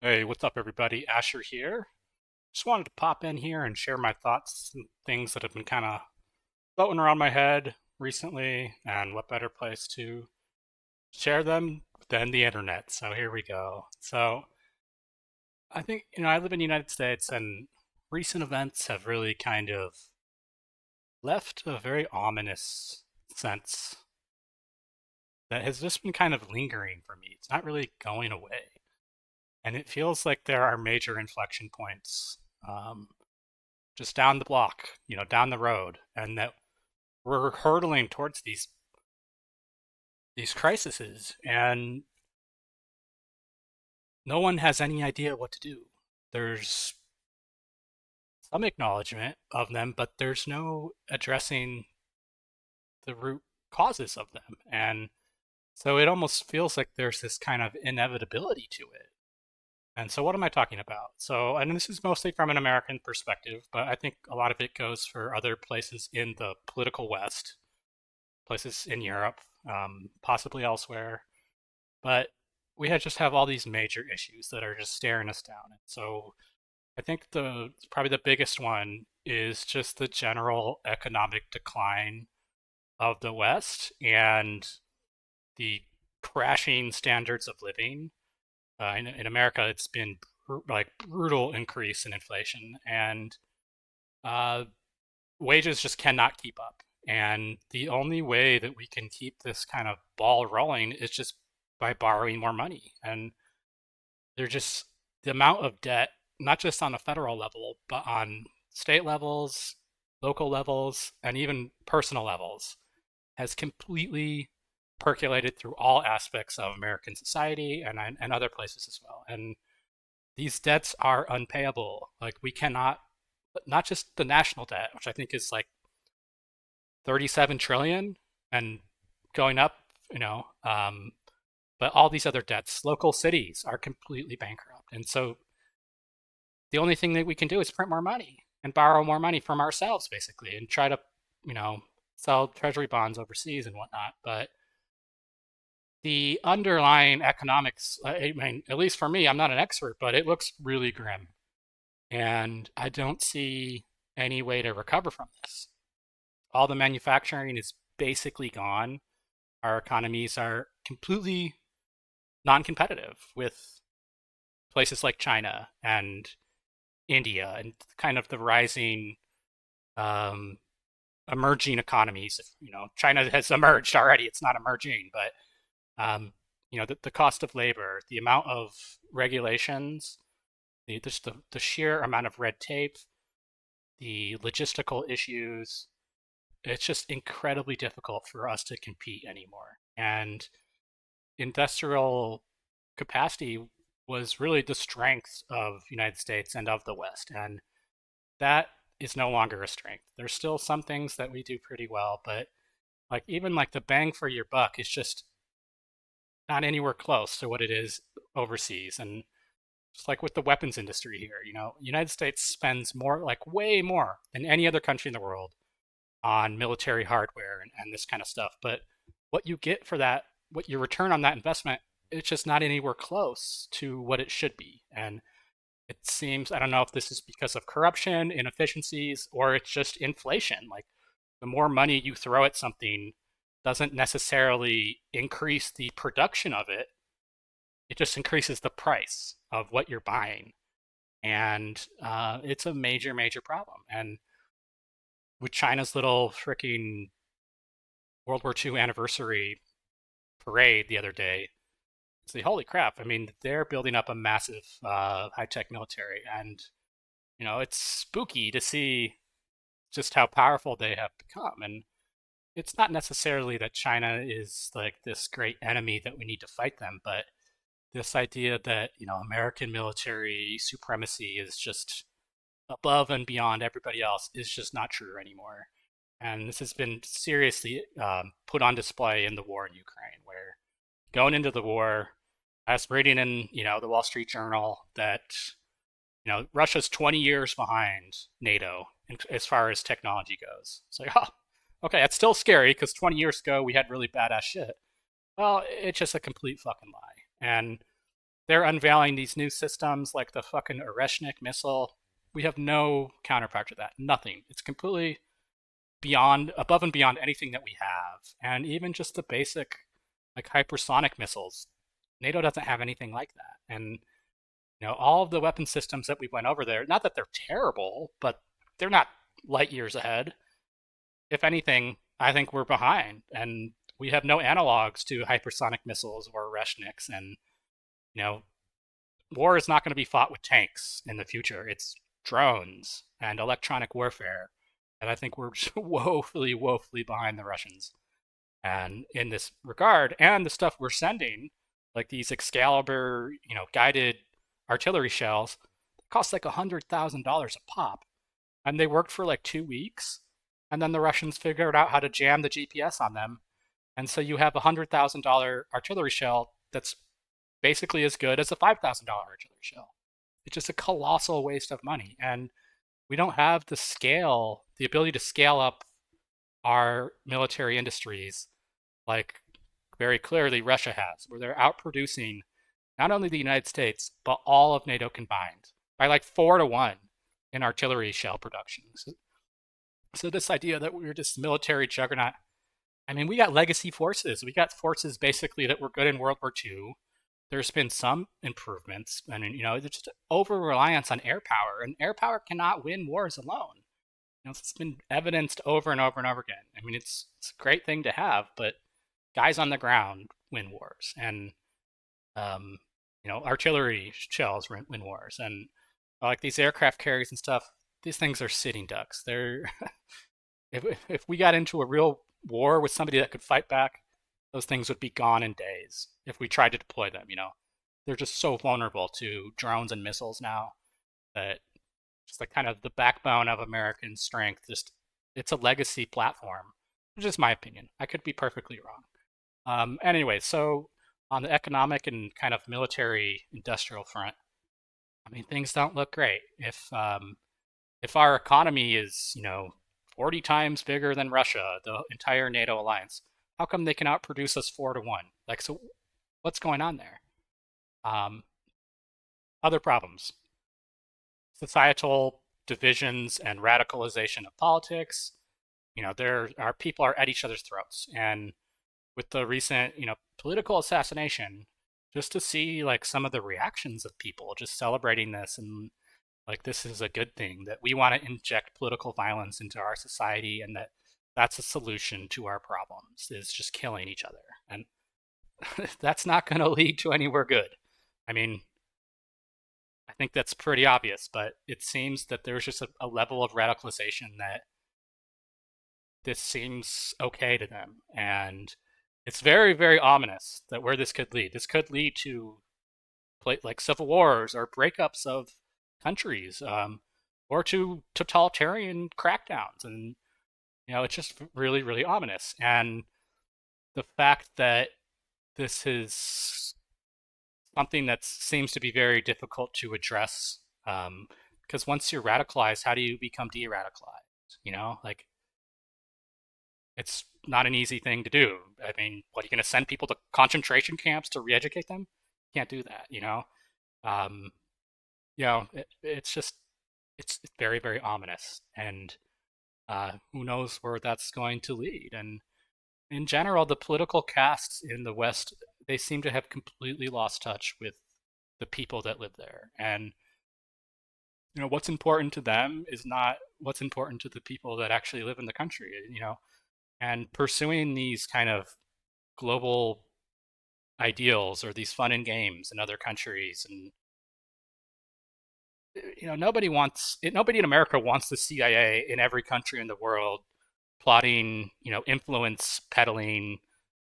Hey, what's up, everybody? Asher here. Just wanted to pop in here and share my thoughts and things that have been kind of floating around my head recently, and what better place to share them than the internet? So here we go. So I think, I live in the United States, and recent events have really kind of left a very ominous sense that has just been kind of lingering for me. It's not really going away. And it feels like there are major inflection points um, just down the block, down the road, and that we're hurtling towards these crises, and no one has any idea what to do. There's some acknowledgement of them, but there's no addressing the root causes of them, and so it almost feels like there's this kind of inevitability to it. And so, what am I talking about? So, and this is mostly from an American perspective, but I think a lot of it goes for other places in the political West, places in Europe, possibly elsewhere. But we just have all these major issues that are just staring us down. And so I think the probably the biggest one is just the general economic decline of the West and the crashing standards of living. In America, it's been like brutal increase in inflation, and uh, wages just cannot keep up. And the only way that we can keep this kind of ball rolling is just by borrowing more money. And they're just the amount of debt, not just on a federal level, but on state levels, local levels, and even personal levels, has completely percolated through all aspects of American society and other places as well. And these debts are unpayable. Like we cannot, not just the national debt, which I think is like 37 trillion and going up, you know, but all these other debts, local cities are completely bankrupt. And so the only thing that we can do is print more money and borrow more money from ourselves, basically, and try to, you know, sell treasury bonds overseas and whatnot. But the underlying economics, I mean, at least for me, I'm not an expert, but it looks really grim. And I don't see any way to recover from this. All the manufacturing is basically gone. Our economies are completely non competitive with places like China and India and kind of the rising um, emerging economies. China has emerged already; it's not emerging, but the cost of labor, the amount of regulations, the sheer amount of red tape, the logistical issues. It's just incredibly difficult for us to compete anymore. And industrial capacity was really the strength of the United States and of the West. And that is no longer a strength. There's still some things that we do pretty well, but like even like the bang for your buck is just not anywhere close to what it is overseas. And just like with the weapons industry here, United States spends more, like way more than any other country in the world on military hardware and this kind of stuff. But what you get for that, what your return on that investment, it's just not anywhere close to what it should be. And it seems, I don't know if this is because of corruption, inefficiencies, or it's just inflation. Like the more money you throw at something doesn't necessarily increase the production of it, it just increases the price of what you're buying. And it's a major, major problem. And with China's little freaking World War II anniversary parade the other day, it's like, holy crap. I mean, they're building up a massive high tech military. And, it's spooky to see just how powerful they have become. And it's not necessarily that China is like this great enemy that we need to fight them, but this idea that, American military supremacy is just above and beyond everybody else is just not true anymore. And this has been seriously put on display in the war in Ukraine, where going into the war, I was reading in, the Wall Street Journal that, Russia's 20 years behind NATO as far as technology goes. It's like, oh, okay, that's still scary because 20 years ago we had really badass shit. Well, it's just a complete fucking lie. And they're unveiling these new systems like the fucking Oreshnik missile. We have no counterpart to that. Nothing. It's completely beyond, above and beyond anything that we have. And even just the basic, like hypersonic missiles, NATO doesn't have anything like that. And all of the weapon systems that we went over there, not that they're terrible, but they're not light years ahead. If anything, I think we're behind, and we have no analogs to hypersonic missiles or Oreshniks. And you know, war is not going to be fought with tanks in the future. It's drones and electronic warfare, and I think we're just woefully, woefully behind the Russians. And in this regard, and the stuff we're sending, like these Excalibur, guided artillery shells, cost like $100,000 a pop, and they worked for like 2 weeks, and then the Russians figured out how to jam the GPS on them, and so you have $100,000 artillery shell that's basically as good as a $5,000 artillery shell. It's just a colossal waste of money, and we don't have the scale, the ability to scale up our military industries like very clearly Russia has, where they're outproducing not only the United States, but all of NATO combined by like 4-1 in artillery shell production. So this idea that we're just military juggernaut, I mean, we got legacy forces. We got forces basically that were good in World War II. There's been some improvements. I mean, there's just over reliance on air power, and air power cannot win wars alone. It's been evidenced over and over and over again. I mean, it's a great thing to have, but guys on the ground win wars, and artillery shells win wars, and like these aircraft carriers and stuff. These things are sitting ducks. They're if we got into a real war with somebody that could fight back, those things would be gone in days if we tried to deploy them. They're just so vulnerable to drones and missiles now that just like kind of the backbone of American strength. Just it's a legacy platform. It's just my opinion. I could be perfectly wrong. Anyway, so on the economic and kind of military industrial front, I mean things don't look great. If our economy is 40 times bigger than Russia, the entire NATO alliance, how come they can outproduce us 4-1? Like, so what's going on there? Um, Other problems: societal divisions and radicalization of politics. There are people are at each other's throats, and with the recent, political assassination, just to see like some of the reactions of people just celebrating this and like this is a good thing that we want to inject political violence into our society and that's a solution to our problems is just killing each other, and that's not going to lead to anywhere good. I mean, I think that's pretty obvious, but it seems that there's just a level of radicalization that this seems okay to them, and it's very, very ominous that where this could lead. This could lead to like civil wars or breakups of countries, or to totalitarian crackdowns, and it's just really, really ominous. And the fact that this is something that seems to be very difficult to address, because once you're radicalized, how do you become de-radicalized? Like it's not an easy thing to do. I mean, what are you going to send people to concentration camps to re-educate them? You can't do that. Um, it's just it's very, very ominous, and who knows where that's going to lead. And in general, the political castes in the West, they seem to have completely lost touch with the people that live there. And what's important to them is not what's important to the people that actually live in the country. And pursuing these kind of global ideals or these fun and games in other countries, and nobody in America wants the CIA in every country in the world plotting, influence peddling,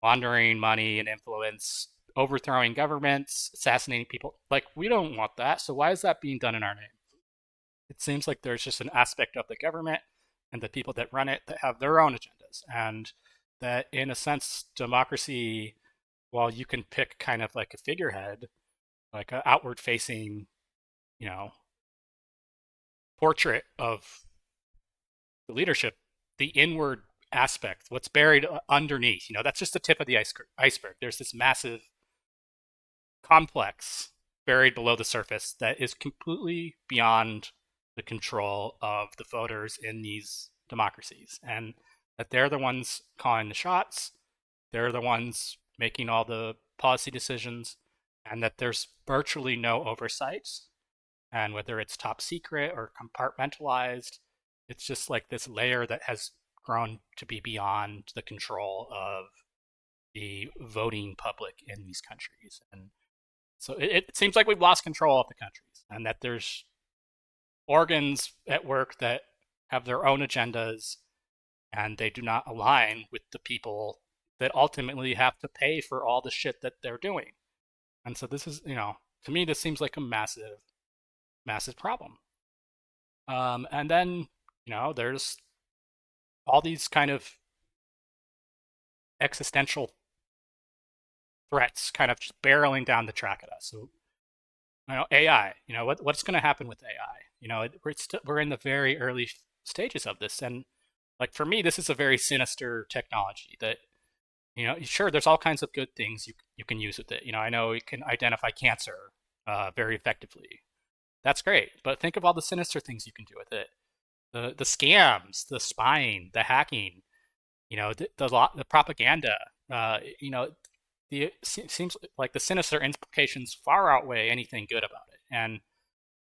laundering money and influence, overthrowing governments, assassinating people. Like, we don't want that. So why is that being done in our name? It seems like there's just an aspect of the government and the people that run it that have their own agendas, and that in a sense democracy, while you can pick kind of like a figurehead, like an outward facing, you know portrait of the leadership, the inward aspect, what's buried underneath, that's just the tip of the iceberg. There's this massive complex buried below the surface that is completely beyond the control of the voters in these democracies, and that they're the ones calling the shots, they're the ones making all the policy decisions, and that there's virtually no oversight. And whether it's top secret or compartmentalized, it's just like this layer that has grown to be beyond the control of the voting public in these countries. And so it seems like we've lost control of the countries, and that there's organs at work that have their own agendas, and they do not align with the people that ultimately have to pay for all the shit that they're doing. And so this is, to me, this seems like a massive, massive problem. And then, there's all these kind of existential threats kind of just barreling down the track at us. So, AI, what's going to happen with AI? We're in the very early stages of this. And like for me, this is a very sinister technology that, sure, there's all kinds of good things you can use with it. I know it can identify cancer very effectively. That's great. But think of all the sinister things you can do with it. The scams, the spying, the hacking, the propaganda. It seems like the sinister implications far outweigh anything good about it. And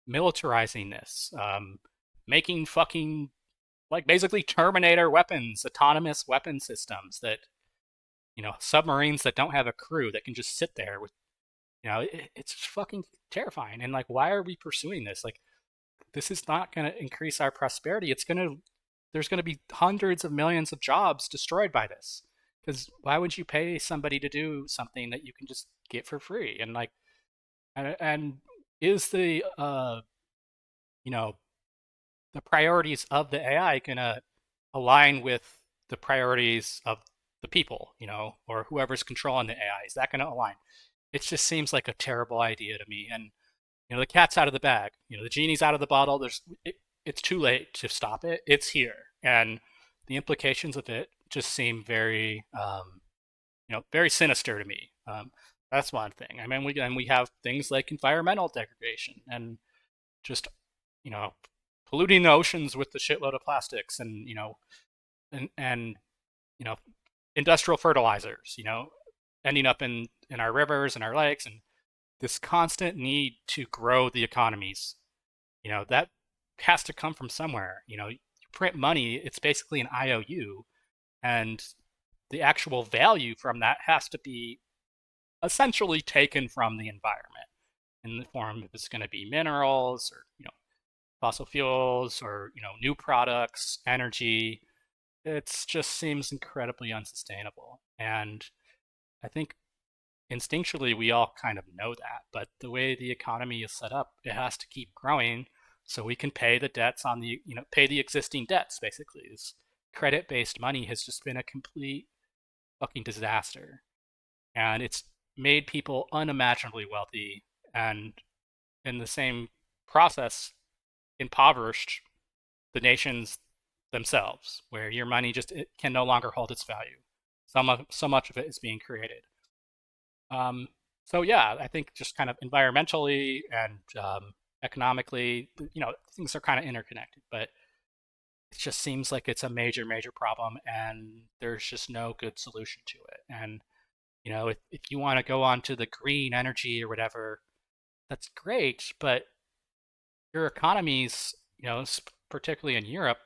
militarizing this, making fucking like basically Terminator weapons, autonomous weapon systems that, submarines that don't have a crew that can just sit there with, it's just fucking terrifying. And like, why are we pursuing this? Like, this is not going to increase our prosperity. There's going to be hundreds of millions of jobs destroyed by this. Because why would you pay somebody to do something that you can just get for free? And like, and is you know, the priorities of the AI going to align with the priorities of the people, or whoever's controlling the AI? Is that going to align? It just seems like a terrible idea to me. And the cat's out of the bag. The genie's out of the bottle. It's too late to stop it. It's here, and the implications of it just seem very, very sinister to me. That's one thing. I mean, we have things like environmental degradation and just, you know, polluting the oceans with the shitload of plastics, and and you know, industrial fertilizers, ending up in our rivers and our lakes, and this constant need to grow the economies. That has to come from somewhere. You print money, it's basically an IOU, and the actual value from that has to be essentially taken from the environment in the form of it's going to be minerals or fossil fuels or new products, energy. It just seems incredibly unsustainable, and I think instinctually we all kind of know that, but the way the economy is set up, it has to keep growing so we can pay the debts on the pay the existing debts. Basically, this credit-based money has just been a complete fucking disaster, and it's made people unimaginably wealthy, and in the same process impoverished the nations themselves, where your money just it can no longer hold its value. So much of it is being created. Um, so yeah, I think just kind of environmentally and economically, things are kind of interconnected, but it just seems like it's a major, major problem, and there's just no good solution to it. And if you want to go on to the green energy or whatever, that's great, but your economies, particularly in Europe,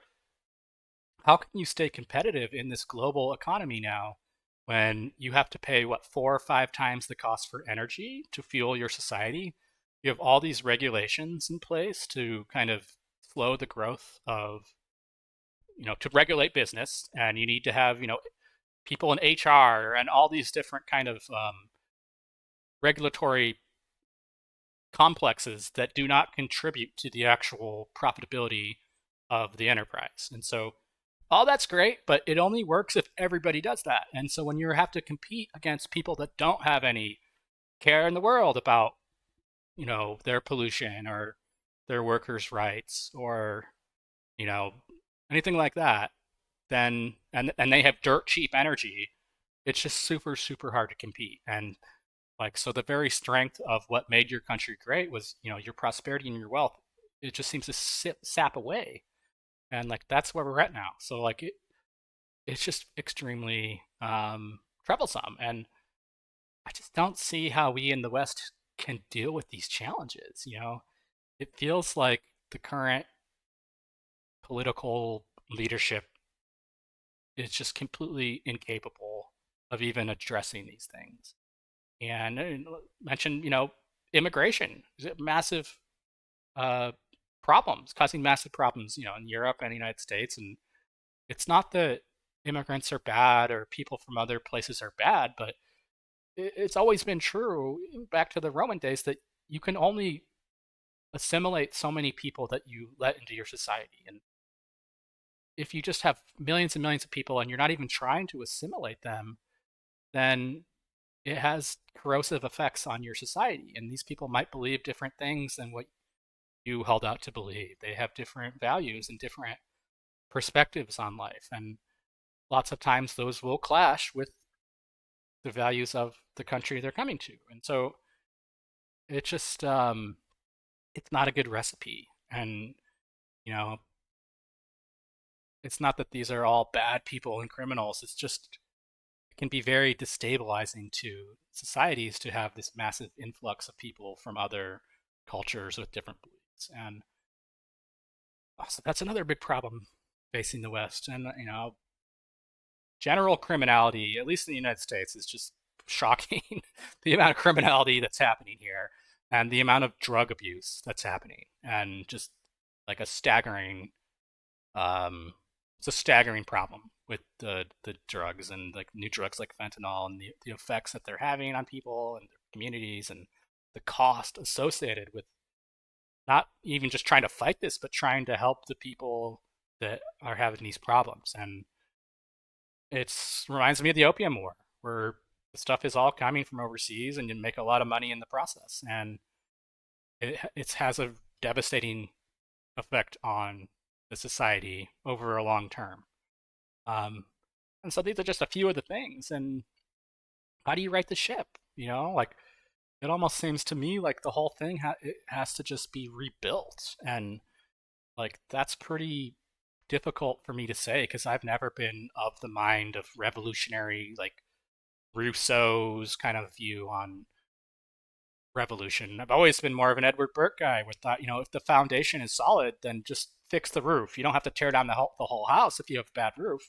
how can you stay competitive in this global economy now when you have to pay, what, 4 or 5 times the cost for energy to fuel your society? You have all these regulations in place to kind of slow the growth of, to regulate business, and you need to have, people in HR and all these different kind of regulatory complexes that do not contribute to the actual profitability of the enterprise. And so all that's great, but it only works if everybody does that. And so when you have to compete against people that don't have any care in the world about, their pollution or their workers' rights or, anything like that, then and they have dirt cheap energy, it's just super, super hard to compete. And Like, so the very strength of what made your country great was, your prosperity and your wealth. It just seems to sap away. And like, that's where we're at now. So like, it's just extremely troublesome. And I just don't see how we in the West can deal with these challenges. It feels like the current political leadership is just completely incapable of even addressing these things. And mentioned, immigration is a massive uh, problems, causing massive problems, in Europe and the United States. And it's not that immigrants are bad or people from other places are bad, but it's always been true back to the Roman days that you can only assimilate so many people that you let into your society. And if you just have millions and millions of people and you're not even trying to assimilate them, then it has corrosive effects on your society. And these people might believe different things than what you held out to believe. They have different values and different perspectives on life. And lots of times those will clash with the values of the country they're coming to. And so it just, it's not a good recipe. And, you know, it's not that these are all bad people and criminals. It's just, it can be very destabilizing to societies to have this massive influx of people from other cultures with different beliefs. And so that's another big problem facing the West. And, general criminality, at least in the United States, is just shocking. The amount of criminality that's happening here and the amount of drug abuse that's happening, and just like um, it's a staggering problem with the drugs and like new drugs like fentanyl and the effects that they're having on people and their communities and the cost associated with not even just trying to fight this, but trying to help the people that are having these problems. And it reminds me of the Opium War, where the stuff is all coming from overseas, and you make a lot of money in the process, and it has a devastating effect on the society over a long term. Um, and so these are just a few of the things. And how do you right the ship? Like it almost seems to me like the whole thing it has to just be rebuilt, and like that's pretty difficult for me to say because I've never been of the mind of revolutionary like Rousseau's kind of view on revolution. I've always been more of an Edward Burke guy with that, if the foundation is solid, then just fix the roof. You don't have to tear down the whole house if you have a bad roof.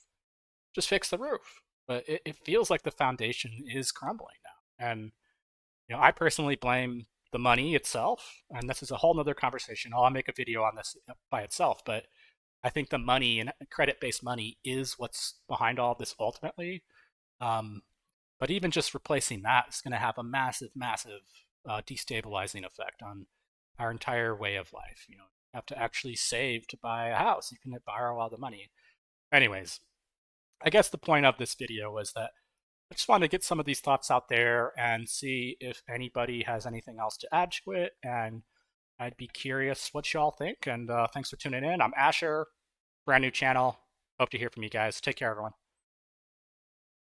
Just fix the roof. But it feels like the foundation is crumbling now. And, I personally blame the money itself. And this is a whole nother conversation. I'll make a video on this by itself. But I think the money and credit based money is what's behind all of this ultimately. Um, but even just replacing that is going to have a massive, massive destabilizing effect on our entire way of life. You have to actually save to buy a house. You can borrow all the money. Anyways, I guess the point of this video was that I just wanted to get some of these thoughts out there and see if anybody has anything else to add to it. And I'd be curious what y'all think. And thanks for tuning in. I'm Asher, brand new channel. Hope to hear from you guys. Take care, everyone.